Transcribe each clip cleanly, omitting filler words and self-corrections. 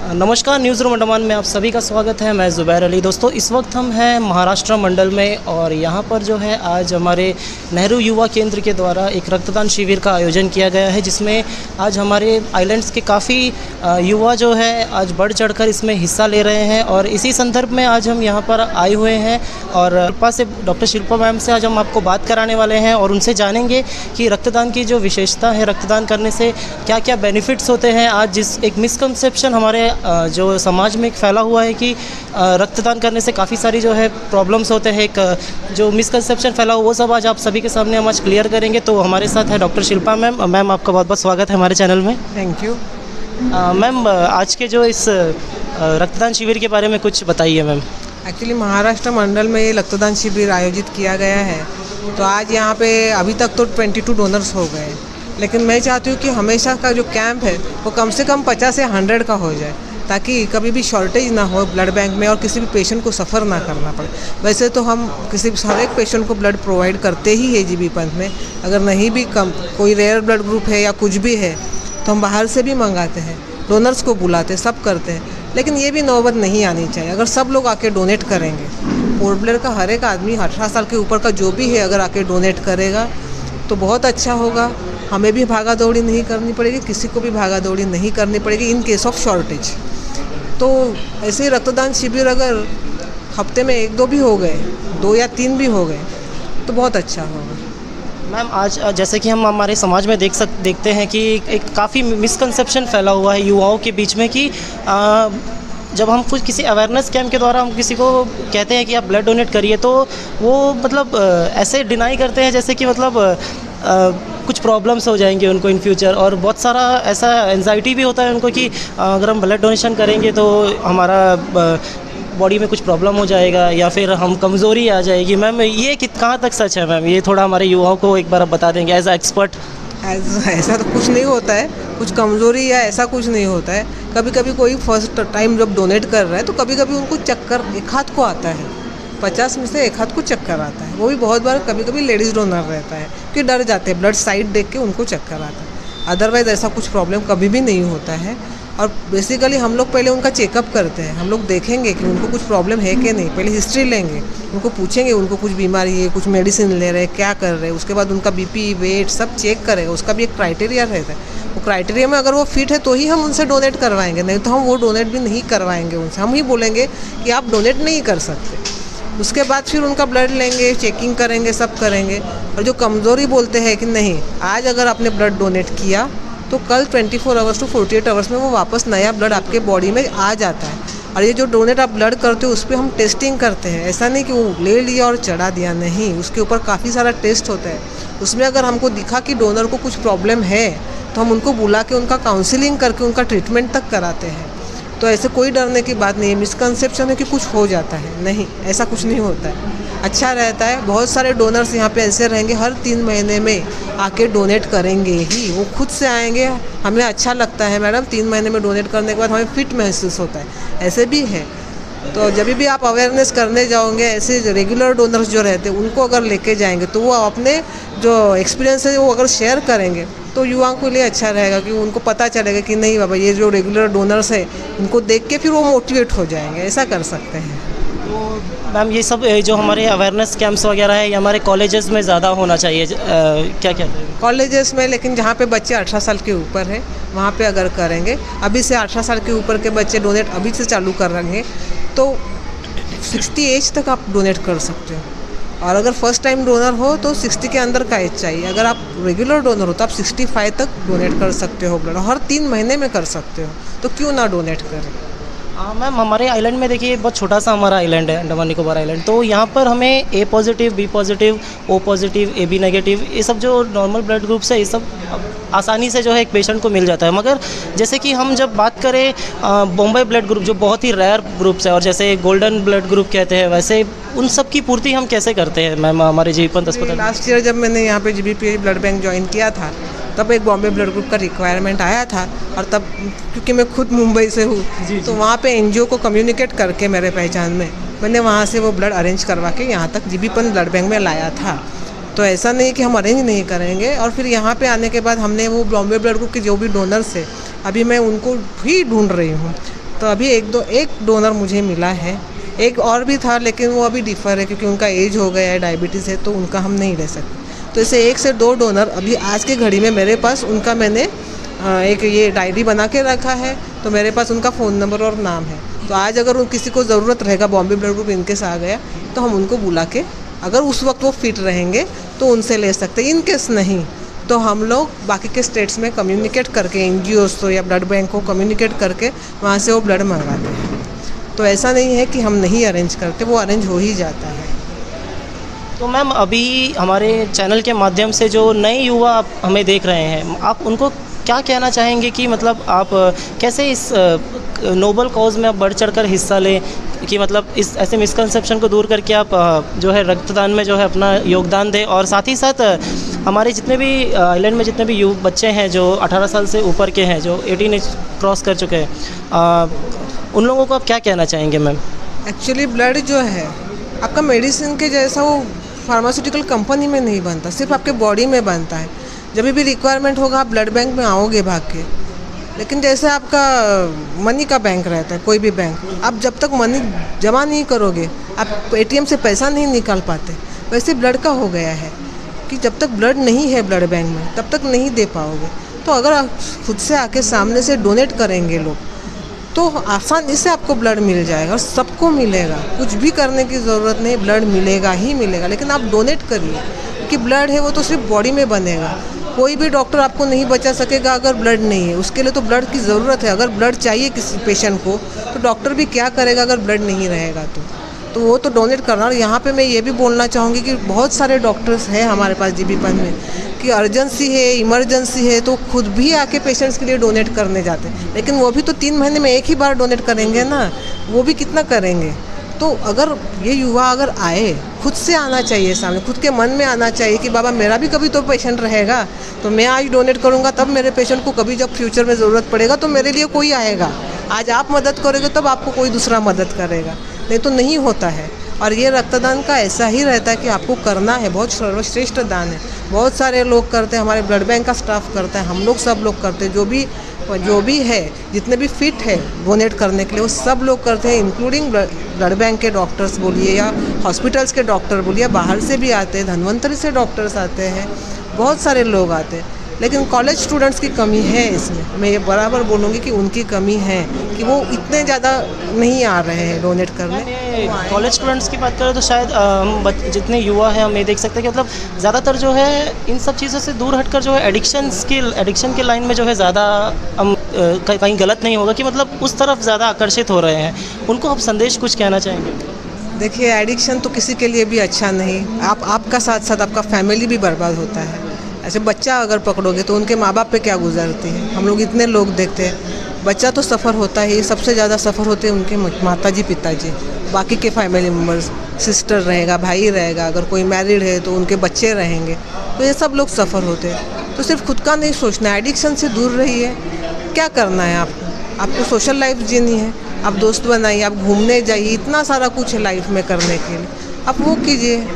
नमस्कार, news room Andaman में आप सभी का स्वागत है। मैं ज़ुबैर अली। दोस्तों, इस वक्त हम हैं महाराष्ट्र मंडल में और यहाँ पर जो है आज हमारे नेहरू युवा केंद्र के द्वारा एक रक्तदान शिविर का आयोजन किया गया है, जिसमें आज हमारे आइलैंड्स के काफ़ी युवा जो है आज बढ़ चढ़कर इसमें हिस्सा ले रहे हैं। और इसी संदर्भ में आज हम यहाँ पर आए हुए हैं और डॉक्टर शिल्पा मैम से आज हम आपको बात कराने वाले हैं और उनसे जानेंगे कि रक्तदान की जो विशेषता है, रक्तदान करने से क्या क्या बेनिफिट्स होते हैं। आज जिस एक मिसकंसेप्शन हमारे जो समाज में एक फैला हुआ है कि रक्तदान करने से काफ़ी सारी जो है प्रॉब्लम्स होते हैं, एक जो मिसकंसेप्शन फैला हुआ, वो सब आज आप सभी के सामने हम आज क्लियर करेंगे। तो हमारे साथ है डॉक्टर शिल्पा मैम। मैम, आपका बहुत बहुत स्वागत है हमारे चैनल में। Thank you. मैम, आज के जो इस रक्तदान शिविर के बारे में कुछ बताइए मैम। एक्चुअली महाराष्ट्र मंडल में ये रक्तदान शिविर आयोजित किया गया है। तो आज यहाँ पे अभी तक तो 22 डोनर्स हो गए, लेकिन मैं चाहती हूँ कि हमेशा का जो कैंप है वो कम से कम 50 से 100 का हो जाए, ताकि कभी भी शॉर्टेज ना हो ब्लड बैंक में और किसी भी पेशेंट को सफ़र ना करना पड़े। वैसे तो हम हर एक पेशेंट को ब्लड प्रोवाइड करते ही है जीबी पंथ में। अगर नहीं भी कम कोई रेयर ब्लड ग्रुप है या कुछ भी है तो हम बाहर से भी मंगाते हैं, डोनर्स को बुलाते हैं, सब करते हैं। लेकिन ये भी नौबत नहीं आनी चाहिए। अगर सब लोग आके डोनेट करेंगे, पोर्ट ब्लेयर का हर एक आदमी 18 साल के ऊपर का जो भी है अगर आके डोनेट करेगा तो बहुत अच्छा होगा। हमें भी भागा दौड़ी नहीं करनी पड़ेगी, किसी को भी भागा दौड़ी नहीं करनी पड़ेगी इन केस ऑफ शॉर्टेज। तो ऐसे ही रक्तदान शिविर अगर हफ्ते में 1-2 भी हो गए, 2 या 3 भी हो गए तो बहुत अच्छा होगा। मैम, आज जैसे कि हम हमारे समाज में देखते हैं कि एक काफ़ी मिसकंसेप्शन फैला हुआ है युवाओं के बीच में कि जब हम कुछ किसी अवेयरनेस कैंप के द्वारा हम किसी को कहते हैं कि आप ब्लड डोनेट करिए, तो वो मतलब ऐसे डिनाई करते हैं जैसे कि मतलब कुछ प्रॉब्लम्स हो जाएंगे उनको इन फ्यूचर। और बहुत सारा ऐसा एंजाइटी भी होता है उनको कि अगर हम ब्लड डोनेशन करेंगे तो हमारा बॉडी में कुछ प्रॉब्लम हो जाएगा या फिर हम कमज़ोरी आ जाएगी। मैम, ये कहाँ तक सच है मैम? ये थोड़ा हमारे युवाओं को एक बार आप बता देंगे एज अ एक्सपर्ट। ऐसा तो कुछ नहीं होता है, कुछ कमज़ोरी या ऐसा कुछ नहीं होता है। कभी कभी कोई फर्स्ट टाइम जब डोनेट कर रहा है तो कभी कभी उनको चक्कर एक हाथ को आता है, 50 में से एक हाथ को चक्कर आता है। वो भी बहुत बार कभी कभी लेडीज़ डोनर रहता है कि डर जाते हैं, ब्लड साइड देख के उनको चक्कर आता है। अदरवाइज़ ऐसा कुछ प्रॉब्लम कभी भी नहीं होता है। और बेसिकली हम लोग पहले उनका चेकअप करते हैं। हम लोग देखेंगे कि उनको कुछ प्रॉब्लम है कि नहीं, पहले हिस्ट्री लेंगे, उनको पूछेंगे उनको कुछ बीमारी है, कुछ मेडिसिन ले रहे हैं, क्या कर रहे हैं। उसके बाद उनका बीपी, वेट सब चेक करेगा। उसका भी एक क्राइटेरिया रहता है। वो क्राइटेरिया में अगर वो फिट है तो ही हम उनसे डोनेट करवाएंगे, नहीं तो हम वो डोनेट भी नहीं करवाएंगे उनसे। हम ही बोलेंगे कि आप डोनेट नहीं कर सकते। उसके बाद फिर उनका ब्लड लेंगे, चेकिंग करेंगे, सब करेंगे। और जो कमज़ोरी बोलते हैं कि नहीं, आज अगर आपने ब्लड डोनेट किया तो कल 24 आवर्स टू 48 आवर्स में वो वापस नया ब्लड आपके बॉडी में आ जाता है। और ये जो डोनेट आप ब्लड करते हो उस पर हम टेस्टिंग करते हैं। ऐसा नहीं कि वो ले लिया और चढ़ा दिया, नहीं, उसके ऊपर काफ़ी सारा टेस्ट होता है। उसमें अगर हमको दिखा कि डोनर को कुछ प्रॉब्लम है तो हम उनको बुला के उनका काउंसलिंग करके उनका ट्रीटमेंट तक कराते हैं। तो ऐसे कोई डरने की बात नहीं है। मिसकंसेप्शन है कि कुछ हो जाता है, नहीं, ऐसा कुछ नहीं होता है। अच्छा रहता है। बहुत सारे डोनर्स यहाँ पे ऐसे रहेंगे, हर 3 महीने में आके डोनेट करेंगे ही, वो खुद से आएंगे। हमें अच्छा लगता है मैडम, 3 महीने में डोनेट करने के बाद हमें फिट महसूस होता है, ऐसे भी है। तो जब भी आप अवेयरनेस करने जाओगे, ऐसे जो रेगुलर डोनर्स जो रहते हैं उनको अगर लेके जाएंगे तो वो अपने जो एक्सपीरियंस है वो अगर शेयर करेंगे तो युवाओं के लिए अच्छा रहेगा कि उनको पता चलेगा कि नहीं बाबा, ये जो रेगुलर डोनर्स है इनको देख के फिर वो मोटिवेट हो जाएंगे। ऐसा कर सकते हैं। तो मैम, ये सब जो हमारे अवेयरनेस कैंप्स वगैरह है ये हमारे कॉलेजेस में ज़्यादा होना चाहिए, क्या कहते हैं? कॉलेजेस में, लेकिन जहाँ पे बच्चे 18 साल के ऊपर है वहाँ पे अगर करेंगे, अभी से 18 साल के ऊपर के बच्चे डोनेट अभी से चालू करेंगे तो 60 एज तक आप डोनेट कर सकते हो। और अगर फर्स्ट टाइम डोनर हो तो 60 के अंदर का एज चाहिए। अगर आप रेगुलर डोनर हो तो आप 65 तक डोनेट कर सकते हो ब्लड, हर 3 महीने में कर सकते हो। तो क्यों ना डोनेट करें। मैम, हमारे आइलैंड में देखिए बहुत छोटा सा हमारा आइलैंड है, अंडमान निकोबार आइलैंड। तो यहाँ पर हमें A positive, B positive, O positive, A B negative, ये सब जो नॉर्मल ब्लड ग्रुप्स है ये सब आसानी से जो है एक पेशेंट को मिल जाता है। मगर जैसे कि हम जब बात करें बॉम्बे ब्लड ग्रुप जो बहुत ही रेयर ग्रुप्स है और जैसे गोल्डन ब्लड ग्रुप कहते हैं, वैसे उन सब की पूर्ति हम कैसे करते हैं मैम हमारे जीबी पंत अस्पताल? लास्ट ईयर जब मैंने यहाँ पे जीबीपीएच ब्लड बैंक ज्वाइन किया था तब एक बॉम्बे ब्लड ग्रुप का रिक्वायरमेंट आया था। और तब क्योंकि मैं खुद मुंबई से हूँ तो वहाँ पे एनजीओ को कम्युनिकेट करके मेरे पहचान में मैंने वहाँ से वो ब्लड अरेंज करवा के यहाँ तक जीबी पंत ब्लड बैंक में लाया था। तो ऐसा नहीं कि हम अरेंज नहीं करेंगे। और फिर यहाँ पे आने के बाद हमने वो बॉम्बे ब्लड ग्रुप के जो भी डोनर्स है अभी मैं उनको ही ढूंढ रही हूँ। तो अभी एक डोनर मुझे मिला है, एक और भी था लेकिन वो अभी डिफ़र है क्योंकि उनका एज हो गया है, डायबिटीज़ है, तो उनका हम नहीं ले सकते। तो इसे 1 से 2 डोनर अभी आज के घड़ी में मेरे पास, उनका मैंने एक ये डायरी बना के रखा है, तो मेरे पास उनका फ़ोन नंबर और नाम है। तो आज अगर किसी को ज़रूरत रहेगा, बॉम्बे ब्लड ग्रुप इनकेस आ गया, तो हम उनको बुला के, अगर उस वक्त वो फिट रहेंगे तो उनसे ले सकते हैं। इनकेस नहीं तो हम लोग बाकी के स्टेट्स में कम्युनिकेट करके, NGOs तो या ब्लड बैंक को कम्युनिकेट करके वहाँ से वो ब्लड मंगवाते हैं। तो ऐसा नहीं है कि हम नहीं अरेंज करते, वो अरेंज हो ही जाता है। तो मैम अभी हमारे चैनल के माध्यम से जो नए युवा आप हमें देख रहे हैं, आप उनको क्या कहना चाहेंगे कि मतलब आप कैसे इस नोबल कॉज में आप बढ़ चढ़कर हिस्सा लें, कि मतलब इस ऐसे मिसकंसेप्शन को दूर करके आप जो है रक्तदान में जो है अपना योगदान दें, और साथ ही साथ हमारे जितने भी आइलैंड में जितने भी बच्चे हैं जो 18 साल से ऊपर के हैं, जो 18 एज क्रॉस कर चुके हैं, उन लोगों को आप क्या कहना चाहेंगे मैम? एक्चुअली ब्लड जो है आपका मेडिसिन के जैसा वो फार्मास्यूटिकल कंपनी में नहीं बनता, सिर्फ आपके बॉडी में बनता है। जब भी रिक्वायरमेंट होगा आप ब्लड बैंक में आओगे भाग के, लेकिन जैसे आपका मनी का बैंक रहता है, कोई भी बैंक, आप जब तक मनी जमा नहीं करोगे, आप ATM से पैसा नहीं निकाल पाते, वैसे ब्लड का हो गया है कि जब तक ब्लड नहीं है ब्लड बैंक में तब तक नहीं दे पाओगे। तो अगर आप खुद से आके सामने से डोनेट करेंगे लोग, तो आसानी से आपको ब्लड मिल जाएगा और सबको मिलेगा, कुछ भी करने की ज़रूरत नहीं, ब्लड मिलेगा ही मिलेगा। लेकिन आप डोनेट करिए, कि ब्लड है वो तो सिर्फ बॉडी में बनेगा, कोई भी डॉक्टर आपको नहीं बचा सकेगा अगर ब्लड नहीं है। उसके लिए तो ब्लड की ज़रूरत है। अगर ब्लड चाहिए किसी पेशेंट को तो डॉक्टर भी क्या करेगा अगर ब्लड नहीं रहेगा तो वो तो डोनेट करना। और यहाँ पे मैं ये भी बोलना चाहूँगी कि बहुत सारे डॉक्टर्स हैं हमारे पास जीबी पंथ में कि अर्जेंसी है, इमरजेंसी है, तो खुद भी आके पेशेंट्स के लिए डोनेट करने जाते हैं। लेकिन वो भी तो 3 महीने में एक ही बार डोनेट करेंगे ना, वो भी कितना करेंगे। तो अगर ये युवा अगर आए, खुद से आना चाहिए सामने, खुद के मन में आना चाहिए कि बाबा मेरा भी कभी तो पेशेंट रहेगा, तो मैं आज डोनेट करूँगा, तब मेरे पेशेंट को कभी जब फ्यूचर में ज़रूरत पड़ेगा तो मेरे लिए कोई आएगा। आज आप मदद करोगे तब आपको कोई दूसरा मदद करेगा, नहीं तो नहीं होता है। और ये रक्तदान का ऐसा ही रहता है कि आपको करना है, बहुत सर्वश्रेष्ठ दान है। बहुत सारे लोग करते हैं, हमारे ब्लड बैंक का स्टाफ करता है, हम लोग सब लोग करते हैं, जो भी है, जितने भी फिट है डोनेट करने के लिए वो सब लोग करते हैं, इंक्लूडिंग ब्लड बैंक के डॉक्टर्स बोलिए या हॉस्पिटल्स के डॉक्टर बोलिए, बाहर से भी आते हैं, धन्वंतरी से डॉक्टर्स आते हैं, बहुत सारे लोग आते हैं। लेकिन कॉलेज स्टूडेंट्स की कमी है इसमें, मैं ये बराबर बोलूँगी कि उनकी कमी है कि वो इतने ज़्यादा नहीं आ रहे हैं डोनेट करने। कॉलेज स्टूडेंट्स की बात करें तो शायद हम जितने युवा हैं हम ये देख सकते हैं कि मतलब ज़्यादातर जो है इन सब चीज़ों से दूर हटकर जो है एडिक्शन के लाइन में जो है ज़्यादा हम कहीं गलत नहीं होगा कि मतलब उस तरफ ज़्यादा आकर्षित हो रहे हैं। उनको आप संदेश कुछ कहना चाहेंगे? देखिए, एडिक्शन तो किसी के लिए भी अच्छा नहीं। आपका साथ साथ आपका फैमिली भी बर्बाद होता है। ऐसे बच्चा अगर पकड़ोगे तो उनके माँ बाप पे क्या गुजरती है, हम लोग इतने लोग देखते हैं। बच्चा तो सफ़र होता ही, सबसे ज़्यादा सफ़र होते हैं उनके माताजी पिताजी, बाकी के फैमिली मेम्बर्स, सिस्टर रहेगा, भाई रहेगा, अगर कोई मैरिड है तो उनके बच्चे रहेंगे, तो ये सब लोग सफ़र होते हैं। तो सिर्फ खुद का नहीं सोचना है, एडिक्शन से दूर रहिए। क्या करना है आपको सोशल लाइफ जीनी है, आप दोस्त बनाइए, आप घूमने जाइए, इतना सारा कुछ है लाइफ में करने के लिए, आप वो कीजिए।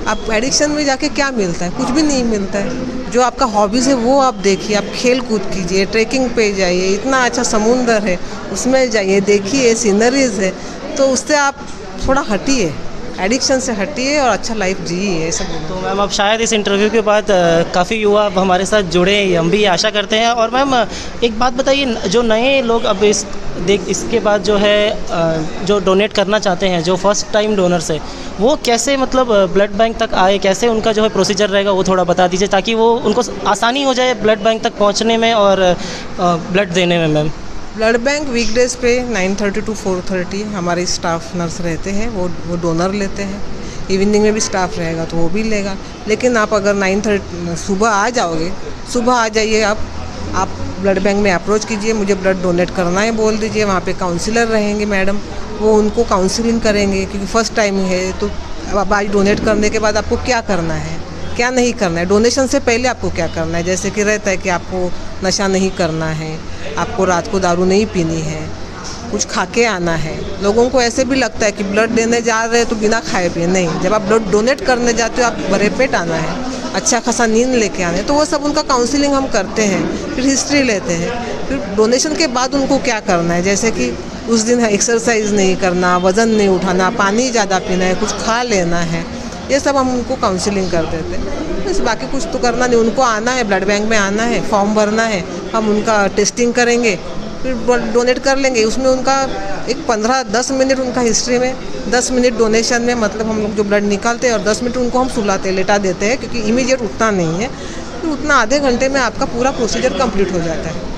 आप एडिक्शन में जाके क्या मिलता है? कुछ भी नहीं मिलता है। जो आपका हॉबीज़ है वो आप देखिए, आप खेल कूद कीजिए, ट्रैकिंग पे जाइए, इतना अच्छा समुंदर है उसमें जाइए, देखिए सीनरीज है, तो उससे आप थोड़ा हटिए, एडिक्शन से हटिए और अच्छा लाइफ जिए। ये सब तो मैम अब शायद इस इंटरव्यू के बाद काफ़ी युवा अब हमारे साथ जुड़े, हम भी आशा करते हैं। और मैम एक बात बताइए, जो नए लोग अब इसके बाद जो है जो डोनेट करना चाहते हैं, जो फर्स्ट टाइम डोनर्स है, वो कैसे मतलब ब्लड बैंक तक आए, कैसे उनका जो है प्रोसीजर रहेगा वो थोड़ा बता दीजिए, ताकि वो उनको आसानी हो जाए ब्लड बैंक तक पहुंचने में और ब्लड देने में। मैम ब्लड बैंक वीकडेज़ पे 9:30 to 4:30 हमारे स्टाफ नर्स रहते हैं, वो डोनर लेते हैं। इवनिंग में भी स्टाफ रहेगा तो वो भी लेगा। लेकिन आप अगर 9:30 सुबह आ जाओगे, सुबह आ जाइए, आप ब्लड बैंक में अप्रोच कीजिए, मुझे ब्लड डोनेट करना है बोल दीजिए। वहाँ पे काउंसलर रहेंगे मैडम, वो उनको काउंसलिंग करेंगे, क्योंकि फ़र्स्ट टाइम है। तो अब आज डोनेट करने के बाद आपको क्या करना है, क्या नहीं करना है, डोनेशन से पहले आपको क्या करना है। जैसे कि रहता है कि आपको नशा नहीं करना है, आपको रात को दारू नहीं पीनी है, कुछ खा के आना है। लोगों को ऐसे भी लगता है कि ब्लड देने जा रहे हैं तो बिना खाए पिए नहीं, जब आप ब्लड डोनेट करने जाते हो आप भरे पेट आना है, अच्छा खासा नींद लेके आना है। तो वो सब उनका काउंसलिंग हम करते हैं, फिर हिस्ट्री लेते हैं, फिर डोनेशन के बाद उनको क्या करना है। जैसे कि उस दिन एक्सरसाइज नहीं करना, वज़न नहीं उठाना, पानी ज़्यादा पीना है, कुछ खा लेना है, ये सब हम उनको काउंसलिंग कर देते हैं। बस बाकी कुछ तो करना नहीं, उनको आना है, ब्लड बैंक में आना है, फॉर्म भरना है, हम उनका टेस्टिंग करेंगे, फिर ब्लड डोनेट कर लेंगे। उसमें उनका एक 15-10 मिनट उनका हिस्ट्री में, 10 मिनट डोनेशन में, मतलब हम लोग जो ब्लड निकालते हैं और 10 मिनट उनको हम सुलाते लेटा देते हैं, क्योंकि इमीडिएट उठना नहीं है। फिर उतना आधे घंटे में आपका पूरा प्रोसीजर कंप्लीट हो जाता है।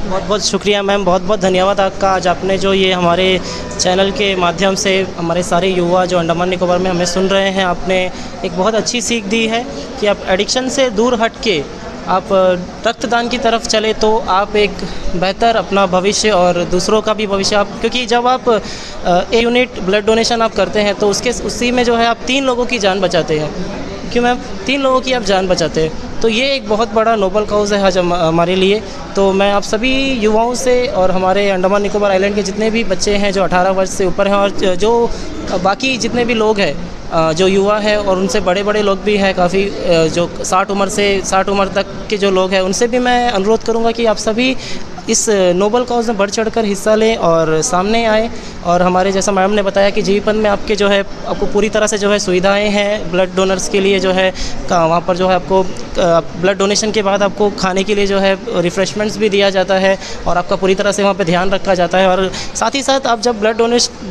बहुत बहुत शुक्रिया मैम, बहुत बहुत धन्यवाद आपका। आज आपने जो ये हमारे चैनल के माध्यम से हमारे सारे युवा जो अंडमान निकोबार में हमें सुन रहे हैं, आपने एक बहुत अच्छी सीख दी है कि आप एडिक्शन से दूर हट के आप रक्तदान की तरफ चले तो आप एक बेहतर अपना भविष्य और दूसरों का भी भविष्य आप, क्योंकि जब आप एक यूनिट ब्लड डोनेशन आप करते हैं तो उसी में जो है आप 3 लोगों की जान बचाते हैं। क्यों मैम? 3 लोगों की आप जान बचाते हैं, तो ये एक बहुत बड़ा नोबल काउज़ है आज हमारे लिए। तो मैं आप सभी युवाओं से और हमारे अंडमान निकोबार आइलैंड के जितने भी बच्चे हैं जो 18 वर्ष से ऊपर हैं और जो बाकी जितने भी लोग हैं जो युवा है और उनसे बड़े बड़े लोग भी हैं काफ़ी, जो 60 उम्र तक के जो लोग हैं, उनसे भी मैं अनुरोध करूंगा कि आप सभी इस नोबल काउज़ में बढ़ चढ़कर हिस्सा लें और सामने आए। और हमारे जैसा मैडम ने बताया कि जीवीपन में आपके जो है आपको पूरी तरह से जो है सुविधाएं हैं ब्लड डोनर्स के लिए, जो है वहाँ पर जो है आपको ब्लड डोनेशन के बाद आपको खाने के लिए जो है रिफ़्रेशमेंट्स भी दिया जाता है और आपका पूरी तरह से वहाँ पे ध्यान रखा जाता है। और साथ ही साथ आप जब ब्लड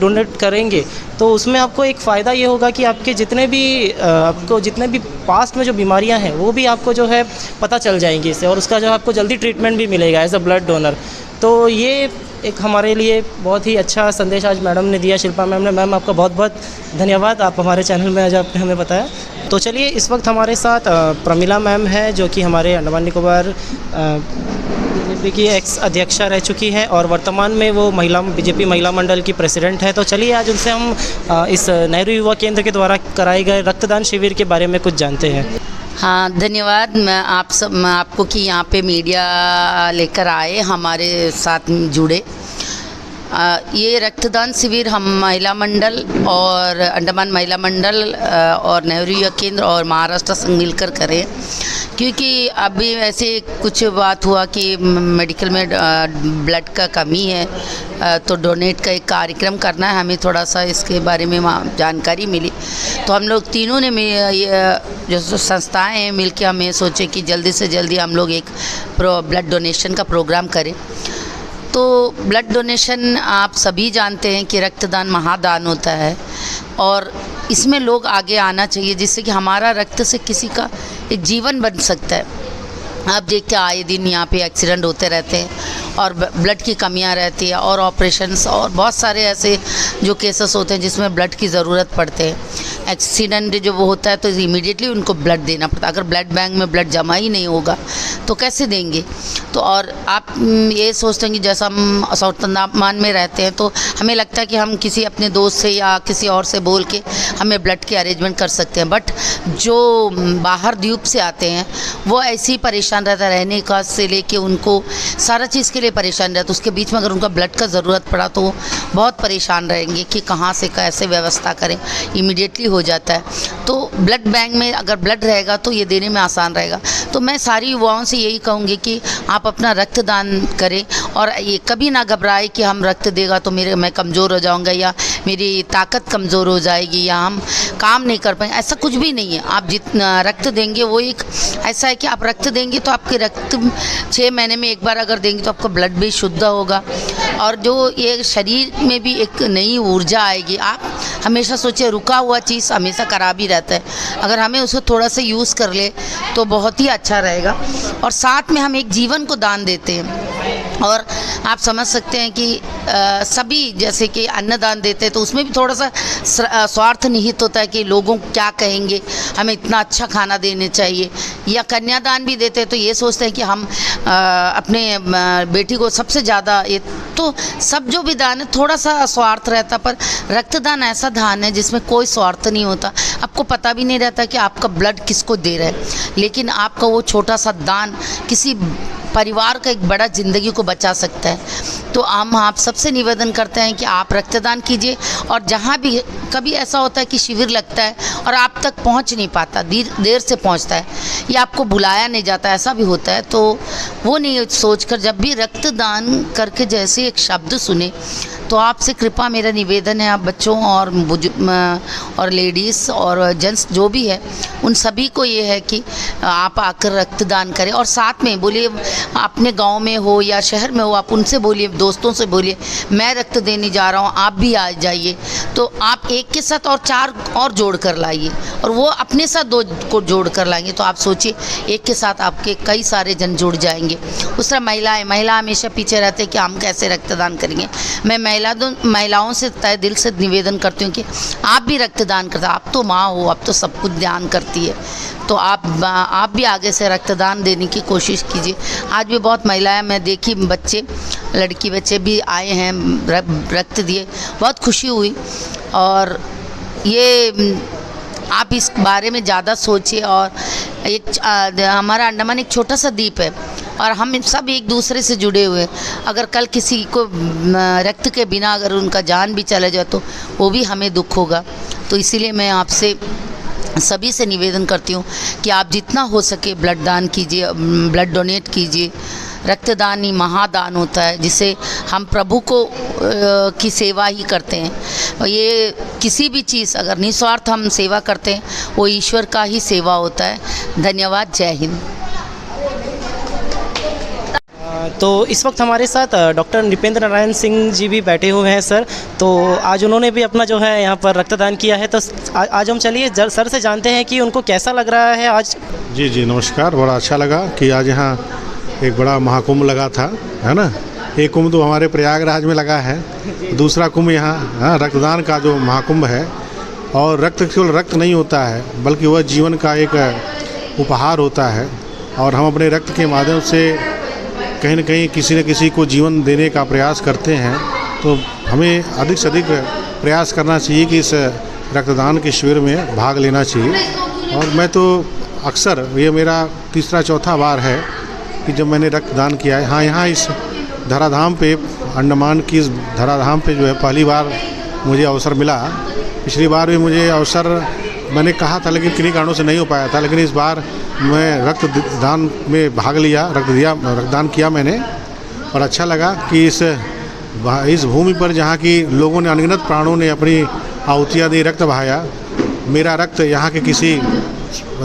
डोनेट करेंगे तो उसमें आपको एक फ़ायदा ये होगा कि आपके जितने भी पास्ट में जो बीमारियां हैं वो भी आपको जो है पता चल जाएंगी इससे, और उसका जो आपको जल्दी ट्रीटमेंट भी मिलेगा एज अ ब्लड डोनर। तो ये एक हमारे लिए बहुत ही अच्छा संदेश आज मैडम ने दिया, शिल्पा मैम ने। मैम आपका बहुत बहुत धन्यवाद, आप हमारे चैनल में आज आपने हमें बताया। तो चलिए, इस वक्त हमारे साथ प्रमिला मैम है जो कि हमारे अंडमान निकोबार बीजेपी की एक्स अध्यक्षा रह चुकी है और वर्तमान में वो बीजेपी महिला मंडल की प्रेसिडेंट है। तो चलिए आज उनसे हम इस नेहरू युवा केंद्र के द्वारा कराए गए रक्तदान शिविर के बारे में कुछ जानते हैं। हाँ, धन्यवाद। मैं आपको कि यहाँ पे मीडिया लेकर आए, हमारे साथ जुड़े। ये रक्तदान शिविर हम महिला मंडल और अंडमान महिला मंडल और नेहरू युवा केंद्र और महाराष्ट्र संघ मिलकर करें, क्योंकि अभी ऐसे कुछ बात हुआ कि मेडिकल में ब्लड का कमी है, तो डोनेट का एक कार्यक्रम करना है। हमें थोड़ा सा इसके बारे में जानकारी मिली, तो हम लोग तीनों ने जो संस्थाएं हैं मिल के हमें सोचे कि जल्दी से जल्दी हम लोग एक ब्लड डोनेशन का प्रोग्राम करें। तो ब्लड डोनेशन आप सभी जानते हैं कि रक्तदान महादान होता है और इसमें लोग आगे आना चाहिए, जिससे कि हमारा रक्त से किसी का एक जीवन बन सकता है। आप देखते हैं आए दिन यहाँ पे एक्सीडेंट होते रहते हैं और ब्लड की कमियाँ रहती है और ऑपरेशंस और बहुत सारे ऐसे जो केसेस होते हैं जिसमें ब्लड की ज़रूरत पड़ते हैं। एक्सीडेंट जब वो होता है तो इमीडिएटली उनको ब्लड देना पड़ता है। अगर ब्लड बैंक में ब्लड जमा ही नहीं होगा तो कैसे देंगे? तो और आप ये सोचते हैं कि जैसा हम साउथ अंडमान में रहते हैं तो हमें लगता है कि हम किसी अपने दोस्त से या किसी और से बोल के हमें ब्लड के अरेंजमेंट कर सकते हैं, बट जो बाहर द्वीप से आते हैं वो ऐसे ही परेशान रहता है, रहने का से लेके उनको सारा चीज़ के लिए परेशान रहता है। उसके बीच में अगर उनका ब्लड का ज़रूरत पड़ा तो बहुत परेशान रहेंगे कि कहाँ से कैसे व्यवस्था करें। इमीडिएटली हो जाता है। तो ब्लड बैंक में अगर ब्लड रहेगा तो ये देने में आसान रहेगा। तो मैं सारी युवाओं से यही कहूँगी कि आप अपना रक्तदान करें और ये कभी ना घबराए कि हम रक्त देगा तो मैं कमज़ोर हो जाऊँगा या मेरी ताकत कमज़ोर हो जाएगी या हम काम नहीं कर पाएंगे। ऐसा कुछ भी नहीं है। आप जितना रक्त देंगे वो एक ऐसा है कि आप रक्त देंगे तो आपके रक्त 6 महीने में एक बार अगर देंगे तो आपका ब्लड भी शुद्ध होगा और जो ये शरीर में भी एक नई ऊर्जा आएगी। आप हमेशा सोचिए, रुका हुआ चीज़ हमेशा खराब ही रहता है, अगर हमें उसको थोड़ा सा यूज़ कर ले तो बहुत ही अच्छा रहेगा। और साथ में हम एक जीवन को दान देते हैं और आप समझ सकते हैं कि सभी जैसे कि अन्नदान देते हैं तो उसमें भी थोड़ा सा स्वार्थ निहित होता है कि लोगों क्या कहेंगे, हमें इतना अच्छा खाना देने चाहिए। या कन्यादान भी देते हैं तो ये सोचते हैं कि हम अपने बेटी को सबसे ज़्यादा, ये तो सब जो भी दान है थोड़ा सा स्वार्थ रहता, पर रक्तदान ऐसा दान है जिसमें कोई स्वार्थ नहीं होता। आपको पता भी नहीं रहता कि आपका ब्लड किसको दे रहा है, लेकिन आपका वो छोटा सा दान किसी परिवार का एक बड़ा ज़िंदगी को बचा सकता है। तो हम आप सबसे निवेदन करते हैं कि आप रक्तदान कीजिए, और जहाँ भी कभी ऐसा होता है कि शिविर लगता है और आप तक पहुँच नहीं पाता, देर से पहुँचता है या आपको बुलाया नहीं जाता, ऐसा भी होता है, तो वो नहीं सोचकर जब भी रक्तदान करके जैसे एक शब्द सुने, तो आपसे कृपा मेरा निवेदन है, आप बच्चों और लेडीज़ और जेंट्स जो भी है उन सभी को ये है कि आप आकर रक्तदान करें। और साथ में बोलिए, अपने गांव में हो या शहर में हो, आप उनसे बोलिए, दोस्तों से बोलिए मैं रक्त देने जा रहा हूँ, आप भी आ जाइए। तो आप एक के साथ और 4 और जोड़ कर लाइए, और वो अपने साथ 2 को जोड़ कर लाएंगे, तो आप सोचिए एक के साथ आपके कई सारे जन जुड़ जाएंगे। उस तरह महिला हमेशा पीछे रहते हैं कि हम कैसे रक्तदान करेंगे। मैं महिलाओं से तय दिल से निवेदन करती हूँ कि आप भी रक्तदान करते, आप तो माँ हो, आप तो सब कुछ ध्यान करती है, तो आप भी आगे से रक्तदान देने की कोशिश कीजिए। आज भी बहुत महिलाएं मैं देखी, लड़की बच्चे भी आए हैं, रक्त दिए, बहुत खुशी हुई। और ये आप इस बारे में ज़्यादा सोचिए। और हमारा अंडमान एक छोटा सा द्वीप है और हम सब एक दूसरे से जुड़े हुए हैं। अगर कल किसी को रक्त के बिना अगर उनका जान भी चला जाए तो वो भी हमें दुख होगा। तो इसीलिए मैं आपसे सभी से निवेदन करती हूँ कि आप जितना हो सके ब्लड दान कीजिए, ब्लड डोनेट कीजिए। रक्तदान ही महादान होता है, जिसे हम प्रभु को की सेवा ही करते हैं। और ये किसी भी चीज़ अगर निस्वार्थ हम सेवा करते हैं वो ईश्वर का ही सेवा होता है। धन्यवाद। जय हिंद। तो इस वक्त हमारे साथ डॉक्टर नृपेंद्र नारायण सिंह जी भी बैठे हुए हैं सर। तो आज उन्होंने भी अपना जो है यहाँ पर रक्तदान किया है। तो आज हम चलिए सर से जानते हैं कि उनको कैसा लग रहा है आज। जी नमस्कार। बड़ा अच्छा लगा कि आज यहाँ एक बड़ा महाकुंभ लगा था, है ना। एक कुंभ तो हमारे प्रयागराज में लगा है, दूसरा कुंभ यहाँ रक्तदान का जो महाकुंभ है। और रक्त केवल रक्त नहीं होता है बल्कि वह जीवन का एक उपहार होता है। और हम अपने रक्त के माध्यम से कहीं न कहीं किसी न किसी को जीवन देने का प्रयास करते हैं। तो हमें अधिक से अधिक प्रयास करना चाहिए कि इस रक्तदान के शिविर में भाग लेना चाहिए। और मैं तो अक्सर, ये मेरा तीसरा चौथा बार है कि जब मैंने रक्तदान किया है। हाँ, यहाँ इस धराधाम पे, अंडमान की इस धराधाम पे जो है पहली बार मुझे अवसर मिला। पिछली बार भी मुझे अवसर मैंने कहा था लेकिन किन्हीं कारणों से नहीं हो पाया था। लेकिन इस बार मैं रक्तदान में भाग लिया, रक्तदान किया मैंने। और अच्छा लगा कि इस भूमि पर जहाँ की लोगों ने, अनगिनत प्राणों ने अपनी आहुतियाँ दी, रक्त बहाया। मेरा रक्त यहाँ के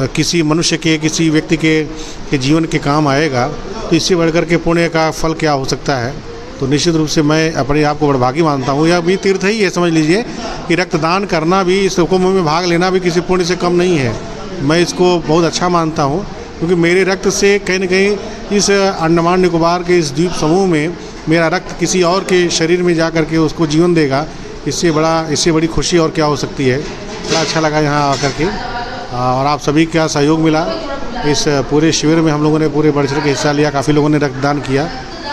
किसी मनुष्य के, किसी व्यक्ति के जीवन के काम आएगा, तो इससे बढ़कर के पुण्य का फल क्या हो सकता है। तो निश्चित रूप से मैं अपने आप को बड़भागी मानता हूँ। यह भी तीर्थ ही है, समझ लीजिए कि रक्तदान करना भी, इस कुंभ में भाग लेना भी किसी पुण्य से कम नहीं है। मैं इसको बहुत अच्छा मानता हूँ, क्योंकि मेरे रक्त से कहीं न कहीं इस अंडमान निकोबार के इस द्वीप समूह में मेरा रक्त किसी और के शरीर में जा कर के उसको जीवन देगा। इससे बड़ी खुशी और क्या हो सकती है। बड़ा अच्छा लगा यहाँ आकर के, और आप सभी का सहयोग मिला। इस पूरे शिविर में हम लोगों ने पूरे बढ़ चढ़ के हिस्सा लिया, काफ़ी लोगों ने रक्तदान किया,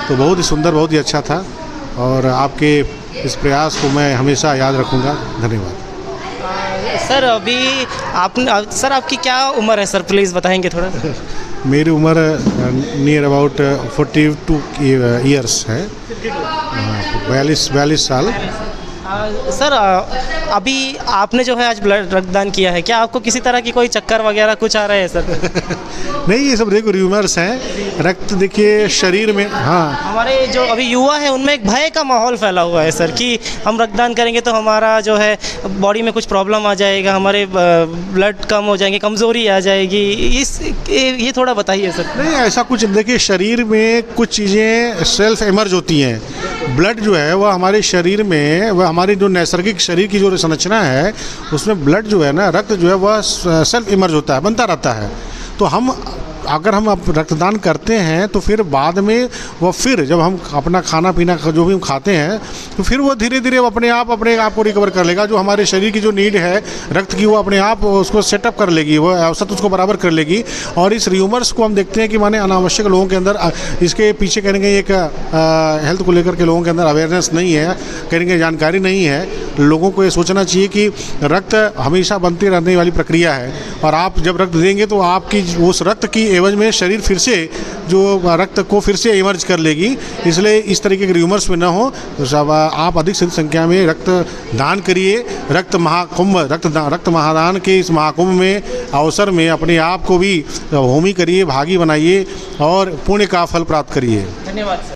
तो बहुत ही सुंदर, बहुत ही अच्छा था। और आपके इस प्रयास को मैं हमेशा याद रखूँगा। धन्यवाद। सर सर आपकी क्या उम्र है सर, प्लीज़ बताएंगे थोड़ा। मेरी उम्र नियर अबाउट 42 ईयर्स है, 42 साल। सर अभी आपने जो है आज ब्लड रक्तदान किया है, क्या आपको किसी तरह की कोई चक्कर वगैरह कुछ आ रहा है सर? नहीं, ये सब देखो र्यूमर्स हैं। रक्त देखिए शरीर में, हाँ, हमारे जो अभी युवा है उनमें एक भय का माहौल फैला हुआ है सर कि हम रक्तदान करेंगे तो हमारा जो है बॉडी में कुछ प्रॉब्लम आ जाएगा, हमारे ब्लड कम हो जाएंगे, कमज़ोरी आ जाएगी। ये थोड़ा बताइए सर। नहीं, ऐसा कुछ देखिए, शरीर में कुछ चीज़ें सेल्फ इमर्ज होती हैं। ब्लड जो है वह हमारे शरीर में, वह हमारी जो नैसर्गिक शरीर की जो संरचना है उसमें ब्लड जो है ना, रक्त जो है वह सेल्फ इमर्ज होता है, बनता रहता है। तो अगर हम रक्तदान करते हैं तो फिर बाद में फिर जब हम अपना खाना पीना जो भी हम खाते हैं तो फिर वो धीरे धीरे अपने आप को रिकवर कर लेगा। जो हमारे शरीर की जो नीड है रक्त की, वो अपने आप उसको सेटअप कर लेगी, वो औसत उसको बराबर कर लेगी। और इस र्यूमर्स को हम देखते हैं कि माने अनावश्यक लोगों के अंदर इसके पीछे कहीं ना कहीं एक हेल्थ को लेकर के लोगों के अंदर अवेयरनेस नहीं है, कहीं ना कहीं जानकारी नहीं है। लोगों को ये सोचना चाहिए कि रक्त हमेशा बनते रहने वाली प्रक्रिया है, और आप जब रक्त देंगे तो आपकी उस रक्त की एवज में शरीर फिर से जो रक्त को फिर से इमर्ज कर लेगी। इसलिए इस तरीके के र्यूमर्स में न हो, तो सब आप अधिक से अधिक संख्या में रक्त दान करिए। रक्त महादान के इस महाकुंभ में अवसर में अपने आप को भी होमी करिए, भागी बनाइए और पुण्य का फल प्राप्त करिए। धन्यवाद सर।